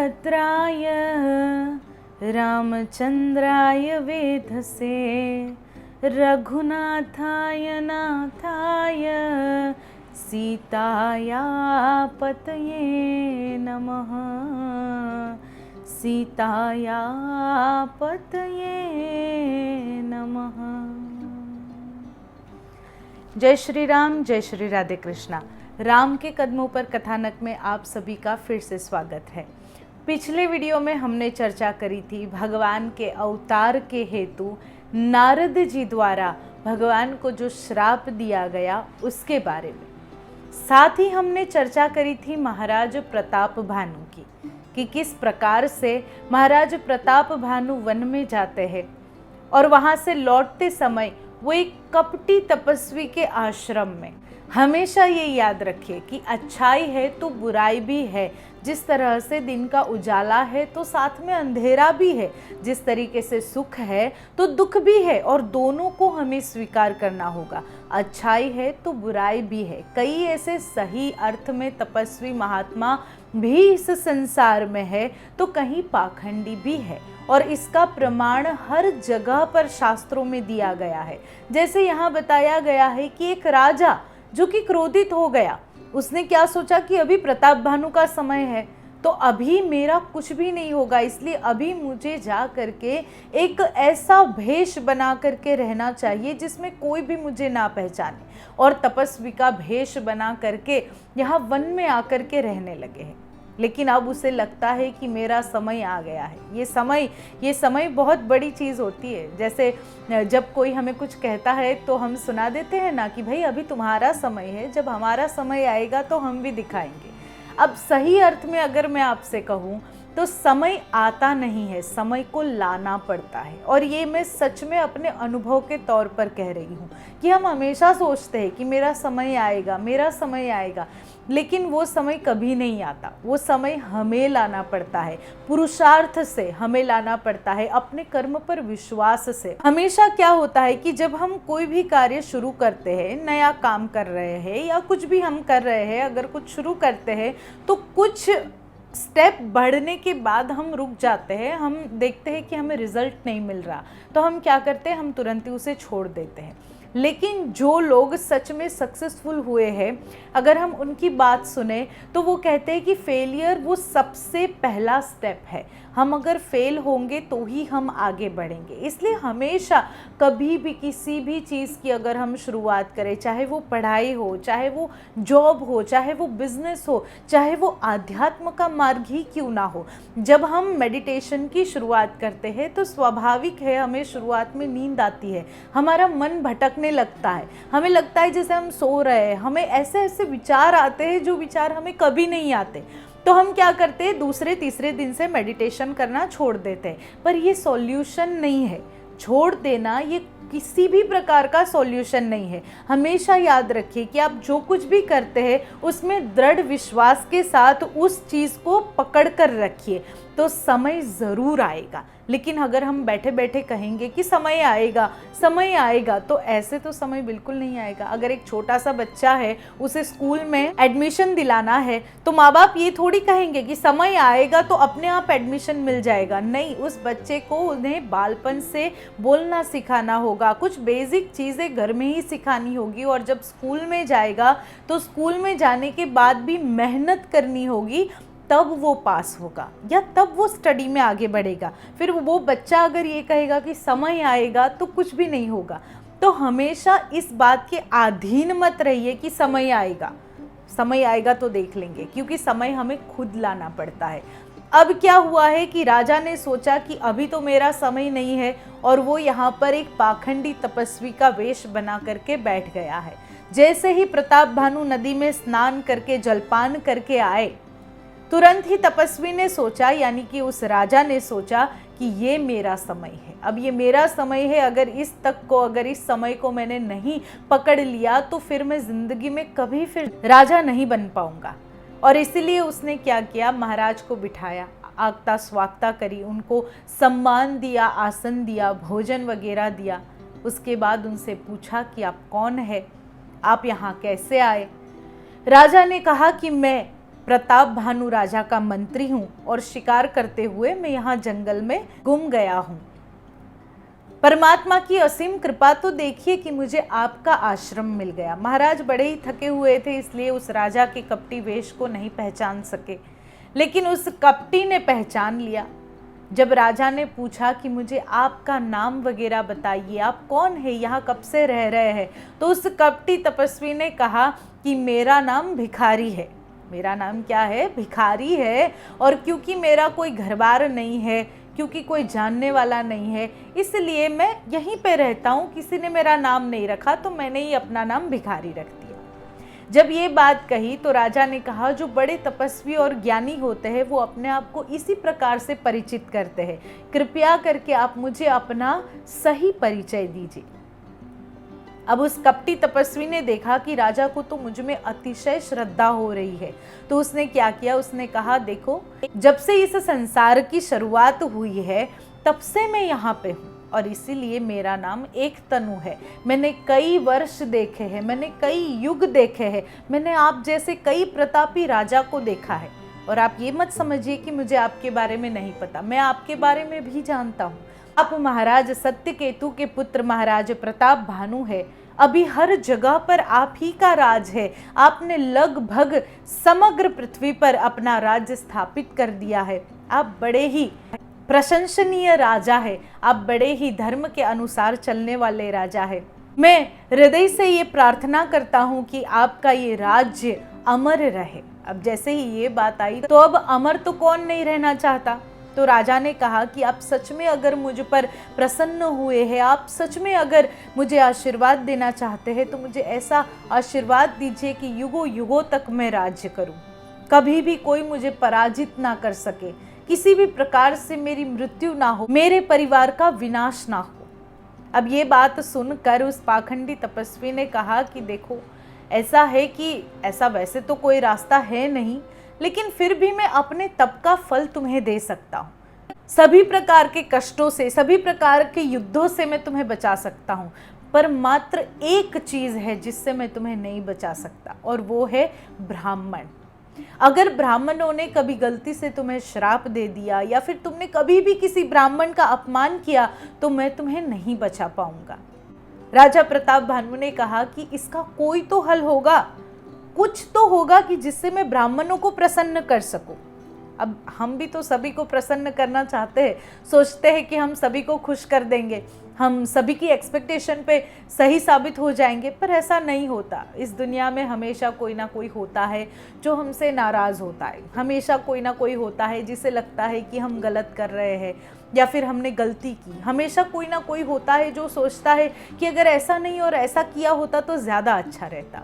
भद्राय रामचन्द्राय वेधसे रघुनाथाय नाथाय सीताया पतये नमः। सीताया पतये नमः। जय श्री राम, जय श्री राधे कृष्णा। राम के कदमों पर कथानक में आप सभी का फिर से स्वागत है। पिछले वीडियो में हमने चर्चा करी थी भगवान के अवतार के हेतु नारद जी द्वारा भगवान को जो श्राप दिया गया उसके बारे में। साथ ही हमने चर्चा करी थी महाराज प्रताप भानु की कि किस प्रकार से महाराज प्रताप भानु वन में जाते हैं और वहाँ से लौटते समय वो एक कपटी तपस्वी के आश्रम में। हमेशा ये याद रखिए कि अच्छाई है तो बुराई भी है। जिस तरह से दिन का उजाला है तो साथ में अंधेरा भी है, जिस तरीके से सुख है तो दुख भी है और दोनों को हमें स्वीकार करना होगा। अच्छाई है तो बुराई भी है। कई ऐसे सही अर्थ में तपस्वी महात्मा भी इस संसार में है तो कहीं पाखंडी भी है और इसका प्रमाण हर जगह पर शास्त्रों में दिया गया है। जैसे यहाँ बताया गया है कि एक राजा जो कि क्रोधित हो गया, उसने क्या सोचा कि अभी प्रताप भानु का समय है तो अभी मेरा कुछ भी नहीं होगा, इसलिए अभी मुझे जा करके एक ऐसा भेष बना करके रहना चाहिए जिसमें कोई भी मुझे ना पहचाने। और तपस्वी का भेष बना करके यहाँ वन में आकर के रहने लगे हैं। लेकिन अब उसे लगता है कि मेरा समय आ गया है। ये समय बहुत बड़ी चीज़ होती है। जैसे जब कोई हमें कुछ कहता है तो हम सुना देते हैं ना कि भाई अभी तुम्हारा समय है, जब हमारा समय आएगा तो हम भी दिखाएंगे। अब सही अर्थ में अगर मैं आपसे कहूँ तो समय आता नहीं है, समय को लाना पड़ता है। और ये मैं सच में अपने अनुभव के तौर पर कह रही हूँ कि हम हमेशा सोचते हैं कि मेरा समय आएगा, मेरा समय आएगा, लेकिन वो समय कभी नहीं आता। वो समय हमें लाना पड़ता है, पुरुषार्थ से हमें लाना पड़ता है, अपने कर्म पर विश्वास से। हमेशा क्या होता है कि जब हम कोई भी कार्य शुरू करते हैं, नया काम कर रहे हैं या कुछ भी हम कर रहे हैं, अगर कुछ शुरू करते हैं तो कुछ स्टेप बढ़ने के बाद हम रुक जाते हैं। हम देखते हैं कि हमें रिजल्ट नहीं मिल रहा तो हम क्या करते हैं, हम तुरंत ही उसे छोड़ देते हैं। लेकिन जो लोग सच में सक्सेसफुल हुए हैं, अगर हम उनकी बात सुने तो वो कहते हैं कि फेलियर वो सबसे पहला स्टेप है। हम अगर फेल होंगे तो ही हम आगे बढ़ेंगे। इसलिए हमेशा कभी भी किसी भी चीज़ की अगर हम शुरुआत करें, चाहे वो पढ़ाई हो, चाहे वो जॉब हो, चाहे वो बिजनेस हो, चाहे वो आध्यात्म का मार्ग ही क्यों ना हो, जब हम मेडिटेशन की शुरुआत करते हैं तो स्वाभाविक है हमें शुरुआत में नींद आती है, हमारा मन भटकने लगता है, हमें लगता है जैसे हम सो रहे हैं, हमें ऐसे ऐसे विचार आते हैं जो विचार हमें कभी नहीं आते। तो हम क्या करते हैं, दूसरे तीसरे दिन से मेडिटेशन करना छोड़ देते हैं। पर ये सॉल्यूशन नहीं है। छोड़ देना ये किसी भी प्रकार का सॉल्यूशन नहीं है। हमेशा याद रखिए कि आप जो कुछ भी करते हैं उसमें दृढ़ विश्वास के साथ उस चीज़ को पकड़ कर रखिए, तो समय ज़रूर आएगा। लेकिन अगर हम बैठे बैठे कहेंगे कि समय आएगा, तो ऐसे तो समय बिल्कुल नहीं आएगा। अगर एक छोटा सा बच्चा है, उसे स्कूल में एडमिशन दिलाना है, तो माँ बाप ये थोड़ी कहेंगे कि समय आएगा तो अपने आप एडमिशन मिल जाएगा। नहीं, उस बच्चे को उन्हें बालपन से बोलना सिखाना होगा, कुछ बेसिक चीज़ें घर में ही सिखानी होगी। और जब स्कूल में जाएगा तो स्कूल में जाने के बाद भी मेहनत करनी होगी, तब वो पास होगा या तब वो स्टडी में आगे बढ़ेगा। फिर वो बच्चा अगर ये कहेगा कि समय आएगा तो कुछ भी नहीं होगा। तो हमेशा इस बात के अधीन मत रहिए कि समय आएगा तो देख लेंगे, क्योंकि समय हमें खुद लाना पड़ता है। अब क्या हुआ है कि राजा ने सोचा कि अभी तो मेरा समय नहीं है और वो यहाँ पर एक पाखंडी तपस्वी का वेश बना करके बैठ गया है। जैसे ही प्रताप भानु नदी में स्नान करके जलपान करके आए, तुरंत ही तपस्वी ने सोचा, यानी कि उस राजा ने सोचा कि ये मेरा समय है, अब ये मेरा समय है। अगर इस समय को मैंने नहीं पकड़ लिया तो फिर मैं जिंदगी में कभी फिर राजा नहीं बन पाऊंगा। और इसीलिए उसने क्या किया, महाराज को बिठाया, आगता स्वागता करी, उनको सम्मान दिया, आसन दिया, भोजन वगैरह दिया। उसके बाद उनसे पूछा कि आप कौन है, आप यहाँ कैसे आए। राजा ने कहा कि मैं प्रताप भानु राजा का मंत्री हूँ और शिकार करते हुए मैं यहाँ जंगल में गुम गया हूँ। परमात्मा की असीम कृपा तो देखिए कि मुझे आपका आश्रम मिल गया। महाराज बड़े ही थके हुए थे, इसलिए उस राजा के कपटी वेश को नहीं पहचान सके, लेकिन उस कपटी ने पहचान लिया। जब राजा ने पूछा कि मुझे आपका नाम वगैरह बताइए, आप कौन है, यहाँ कब से रह रहे हैं, तो उस कपटी तपस्वी ने कहा कि मेरा नाम भिखारी है। मेरा नाम क्या है? भिखारी है। और क्योंकि मेरा कोई घरबार नहीं है, क्योंकि कोई जानने वाला नहीं है, इसलिए मैं यहीं पे रहता हूँ। किसी ने मेरा नाम नहीं रखा तो मैंने ही अपना नाम भिखारी रख दिया। जब ये बात कही तो राजा ने कहा, जो बड़े तपस्वी और ज्ञानी होते हैं वो अपने आप को इसी प्रकार से परिचित करते हैं। कृपया करके आप मुझे अपना सही परिचय दीजिए। अब उस कपटी तपस्वी ने देखा कि राजा को तो मुझ में अतिशय श्रद्धा हो रही है, तो उसने क्या किया, उसने कहा, देखो, जब से इस संसार की शुरुआत हुई है तब से मैं यहाँ पे हूँ और इसीलिए मेरा नाम एक तनु है। मैंने कई वर्ष देखे हैं, मैंने कई युग देखे हैं, मैंने आप जैसे कई प्रतापी राजा को देखा है। और आप ये मत समझिए कि मुझे आपके बारे में नहीं पता, मैं आपके बारे में भी जानता हूँ। आप महाराज सत्यकेतु के पुत्र महाराज प्रताप भानु है। अभी हर जगह पर आप ही का राज है। आपने लगभग समग्र पृथ्वी पर अपना राज्य स्थापित कर दिया है। आप बड़े ही प्रशंसनीय राजा है, आप बड़े ही धर्म के अनुसार चलने वाले राजा है। मैं हृदय से ये प्रार्थना करता हूँ कि आपका ये राज्य अमर रहे। अब जैसे ही ये बात आई तो अब अमर तो कौन नहीं रहना चाहता। तो राजा ने कहा कि आप सच में अगर मुझ पर प्रसन्न हुए हैं, आप सच में अगर मुझे आशीर्वाद देना चाहते हैं, तो मुझे ऐसा आशीर्वाद दीजिए कि युगों युगों तक मैं राज्य करूं, कभी भी कोई मुझे पराजित ना कर सके, किसी भी प्रकार से मेरी मृत्यु ना हो, मेरे परिवार का विनाश ना हो। अब ये बात सुनकर उस पाखंडी तपस्वी ने कहा कि देखो, ऐसा है कि ऐसा वैसे तो कोई रास्ता है नहीं, लेकिन फिर भी मैं अपने तप का फल तुम्हें दे सकता हूँ। सभी प्रकार के कष्टों से, सभी प्रकार के युद्धों से मैं तुम्हें बचा सकता हूँ, पर मात्र एक चीज है जिससे मैं तुम्हें नहीं बचा सकता, और वो है ब्राह्मण। अगर ब्राह्मणों ने कभी गलती से तुम्हें श्राप दे दिया या फिर तुमने कभी भी किसी ब्राह्मण का अपमान किया तो मैं तुम्हें नहीं बचा पाऊंगा। राजा प्रताप भानु ने कहा कि इसका कोई तो हल होगा, कुछ तो होगा कि जिससे मैं ब्राह्मणों को प्रसन्न कर सकूं। अब हम भी तो सभी को प्रसन्न करना चाहते हैं, सोचते हैं कि हम सभी को खुश कर देंगे, हम सभी की एक्सपेक्टेशन पे सही साबित हो जाएंगे, पर ऐसा नहीं होता। इस दुनिया में हमेशा कोई ना कोई होता है जो हमसे नाराज़ होता है, हमेशा कोई ना कोई होता है जिसे लगता है कि हम गलत कर रहे हैं या फिर हमने गलती की। हमेशा कोई ना कोई होता है जो सोचता है कि अगर ऐसा नहीं और ऐसा किया होता तो ज़्यादा अच्छा रहता।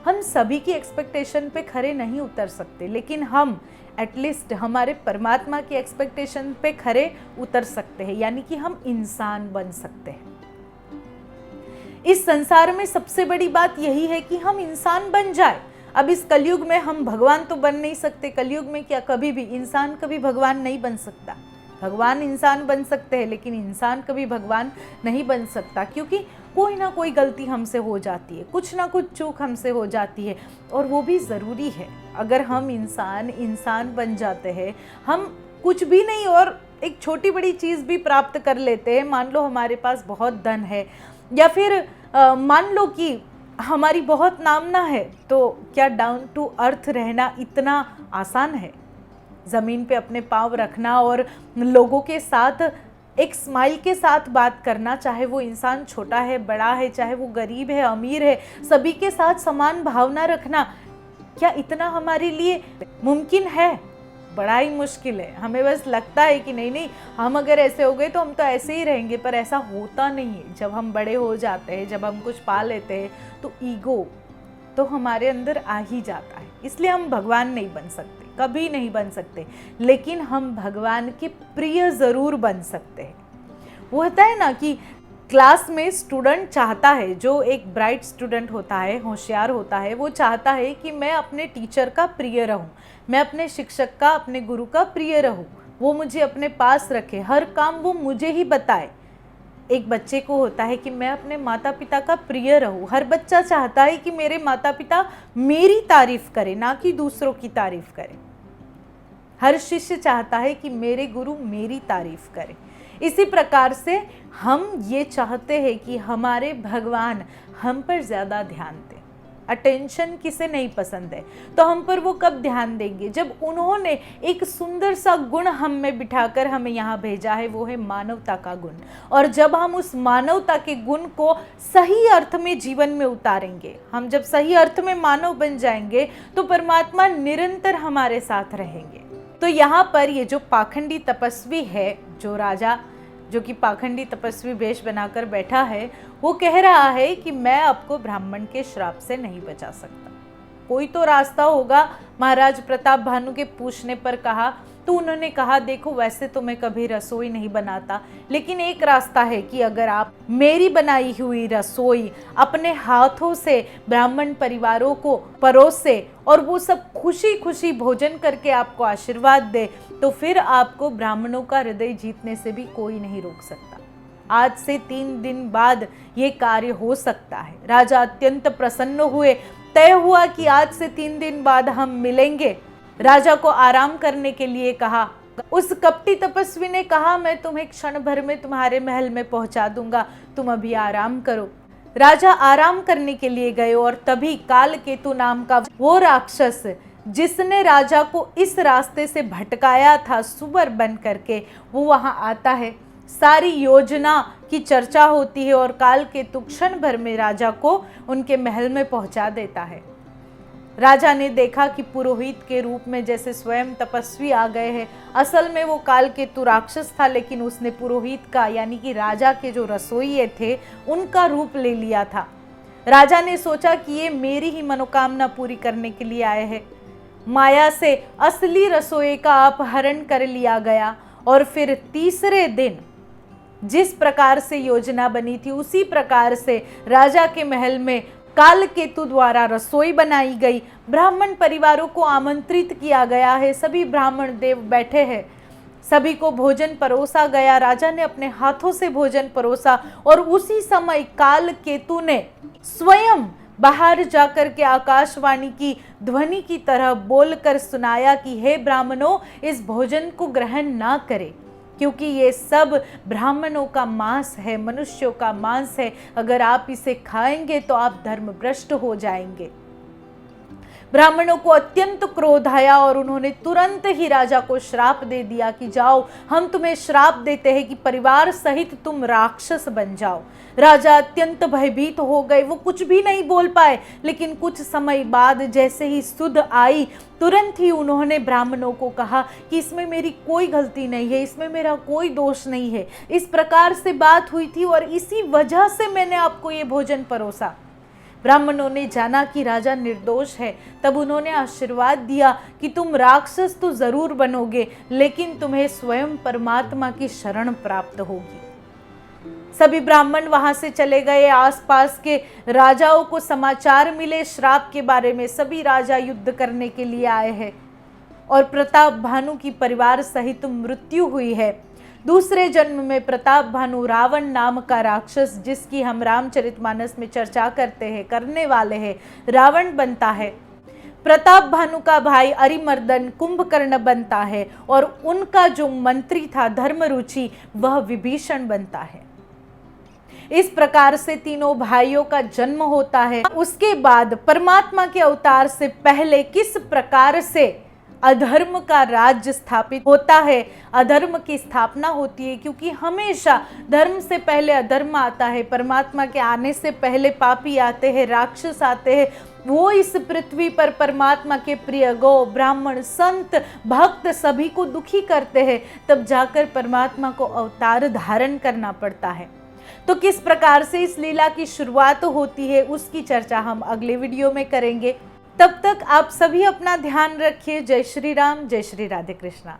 हम सभी की एक्सपेक्टेशन पे खरे नहीं उतर सकते, लेकिन हम एटलीस्ट हमारे परमात्मा की एक्सपेक्टेशन पे खरे उतर सकते हैं, यानी कि हम इंसान बन सकते हैं। इस संसार में सबसे बड़ी बात यही है कि हम इंसान बन जाए। अब इस कलयुग में हम भगवान तो बन नहीं सकते, कलयुग में क्या कभी भी इंसान कभी भगवान नहीं बन सकता। भगवान इंसान बन सकते हैं लेकिन इंसान कभी भगवान नहीं बन सकता, क्योंकि कोई ना कोई गलती हमसे हो जाती है, कुछ ना कुछ चूक हमसे हो जाती है, और वो भी ज़रूरी है। अगर हम इंसान बन जाते हैं, हम कुछ भी नहीं और एक छोटी बड़ी चीज़ भी प्राप्त कर लेते हैं। मान लो हमारे पास बहुत धन है, या फिर मान लो कि हमारी बहुत नामना है, तो क्या डाउन टू अर्थ रहना इतना आसान है? ज़मीन पे अपने पाँव रखना और लोगों के साथ एक स्माइल के साथ बात करना, चाहे वो इंसान छोटा है बड़ा है, चाहे वो गरीब है अमीर है, सभी के साथ समान भावना रखना, क्या इतना हमारे लिए मुमकिन है? बड़ा ही मुश्किल है। हमें बस लगता है कि नहीं हम अगर ऐसे हो गए तो हम तो ऐसे ही रहेंगे, पर ऐसा होता नहीं है। जब हम बड़े हो जाते हैं, जब हम कुछ पा लेते हैं, तो ईगो तो हमारे अंदर आ ही जाता है। इसलिए हम भगवान नहीं बन सकते, कभी नहीं बन सकते, लेकिन हम भगवान के प्रिय ज़रूर बन सकते हैं। वो होता है ना कि क्लास में स्टूडेंट चाहता है, जो एक ब्राइट स्टूडेंट होता है, होशियार होता है, वो चाहता है कि मैं अपने टीचर का प्रिय रहूं, मैं अपने शिक्षक का, अपने गुरु का प्रिय रहूं, वो मुझे अपने पास रखे, हर काम वो मुझे ही बताए। एक बच्चे को होता है कि मैं अपने माता पिता का प्रिय रहूं। हर बच्चा चाहता है कि मेरे माता पिता मेरी तारीफ करें, ना कि दूसरों की तारीफ करें। हर शिष्य चाहता है कि मेरे गुरु मेरी तारीफ करें। इसी प्रकार से हम ये चाहते हैं कि हमारे भगवान हम पर ज़्यादा ध्यान दें। अटेंशन किसे नहीं पसंद है, तो हम पर वो कब ध्यान देंगे? जब उन्होंने एक सुंदर सा गुण हम में बिठाकर हमें यहाँ भेजा है, वो है मानवता का गुण। और जब हम उस मानवता के गुण को सही अर्थ में जीवन में उतारेंगे, हम जब सही अर्थ में मानव बन जाएंगे, तो परमात्मा निरंतर हमारे साथ रहेंगे। तो यहाँ पर ये जो पाखंडी तपस्वी है, जो राजा जो कि पाखंडी तपस्वी वेश बनाकर बैठा है, वो कह रहा है कि मैं आपको ब्राह्मण के श्राप से नहीं बचा सकता, कोई तो रास्ता होगा। महाराज प्रताप भानु के पूछने पर कहा, तो उन्होंने कहा देखो वैसे तो मैं कभी रसोई नहीं बनाता, लेकिन एक रास्ता है कि अगर आप मेरी बनाई हुई रसोई अपने हाथों से ब्राह्मण परिवारों को परोसे और वो सब खुशी खुशी भोजन करके आपको आशीर्वाद दे, तो फिर आपको ब्राह्मणों का हृदय जीतने से भी कोई नहीं रोक सकता। आज से 3 दिन बाद ये कार्य हो सकता है। राजा अत्यंत प्रसन्न हुए। तय हुआ कि आज से 3 दिन बाद हम मिलेंगे। राजा को आराम करने के लिए कहा। उस कपटी तपस्वी ने कहा, मैं तुम्हें क्षण भर में तुम्हारे महल में पहुंचा दूंगा, तुम अभी आराम करो। राजा आराम करने के लिए गए और तभी कालकेतु नाम का वो राक्षस जिसने राजा को इस रास्ते से भटकाया था सुअर बन करके, वो वहां आता है। सारी योजना की चर्चा होती है और कालकेतु क्षण भर में राजा को उनके महल में पहुंचा देता है। राजा ने देखा कि पुरोहित के रूप में जैसे स्वयं तपस्वी आ गए हैं। असल में वो कालकेतु राक्षस था, लेकिन उसने पुरोहित का यानी कि राजा के जो रसोइये थे उनका रूप ले लिया था। राजा ने सोचा कि ये मेरी ही मनोकामना पूरी करने के लिए आए हैं। माया से असली रसोई का अपहरण कर लिया गया और फिर तीसरे दिन जिस प्रकार से योजना बनी थी उसी प्रकार से राजा के महल में कालकेतु द्वारा रसोई बनाई गई। ब्राह्मण परिवारों को आमंत्रित किया गया है, सभी ब्राह्मण देव बैठे हैं, सभी को भोजन परोसा गया। राजा ने अपने हाथों से भोजन परोसा और उसी समय कालकेतु ने स्वयं बाहर जाकर के आकाशवाणी की ध्वनि की तरह बोलकर सुनाया कि हे ब्राह्मणों, इस भोजन को ग्रहण ना करें, क्योंकि ये सब ब्राह्मणों का मांस है, मनुष्यों का मांस है। अगर आप इसे खाएंगे तो आप धर्मभ्रष्ट हो जाएंगे। ब्राह्मणों को अत्यंत क्रोध आया और उन्होंने तुरंत ही राजा को श्राप दे दिया कि जाओ, हम तुम्हें श्राप देते हैं कि परिवार सहित तुम राक्षस बन जाओ। राजा अत्यंत भयभीत हो गए, वो कुछ भी नहीं बोल पाए। लेकिन कुछ समय बाद जैसे ही सुध आई, तुरंत ही उन्होंने ब्राह्मणों को कहा कि इसमें मेरी कोई गलती नहीं है, इसमें मेरा कोई दोष नहीं है। इस प्रकार से बात हुई थी और इसी वजह से मैंने आपको ये भोजन परोसा। ब्राह्मणों ने जाना कि राजा निर्दोष है, तब उन्होंने आशीर्वाद दिया कि तुम राक्षस तो जरूर बनोगे, लेकिन तुम्हें स्वयं परमात्मा की शरण प्राप्त होगी। सभी ब्राह्मण वहां से चले गए। आसपास के राजाओं को समाचार मिले श्राप के बारे में। सभी राजा युद्ध करने के लिए आए हैं और प्रताप भानु की परिवार सहित मृत्यु हुई है। दूसरे जन्म में प्रताप भानु रावण नाम का राक्षस, जिसकी हम रामचरितमानस में चर्चा करने वाले हैं, रावण बनता है। प्रताप भानु का भाई अरिमर्दन कुंभकर्ण बनता है और उनका जो मंत्री था धर्मरुचि, वह विभीषण बनता है। इस प्रकार से तीनों भाइयों का जन्म होता है। उसके बाद परमात्मा के अवतार से पहले किस प्रकार से अधर्म का राज्य स्थापित होता है, अधर्म की स्थापना होती है, क्योंकि हमेशा धर्म से पहले अधर्म आता है। परमात्मा के आने से पहले पापी आते हैं, राक्षस आते हैं। वो इस पृथ्वी पर परमात्मा के प्रिय गौ, ब्राह्मण, संत, भक्त सभी को दुखी करते हैं, तब जाकर परमात्मा को अवतार धारण करना पड़ता है। तो किस प्रकार से इस लीला की शुरुआत होती है, उसकी चर्चा हम अगले वीडियो में करेंगे। तब तक आप सभी अपना ध्यान रखिए। जय श्री राम, जय श्री राधे कृष्णा।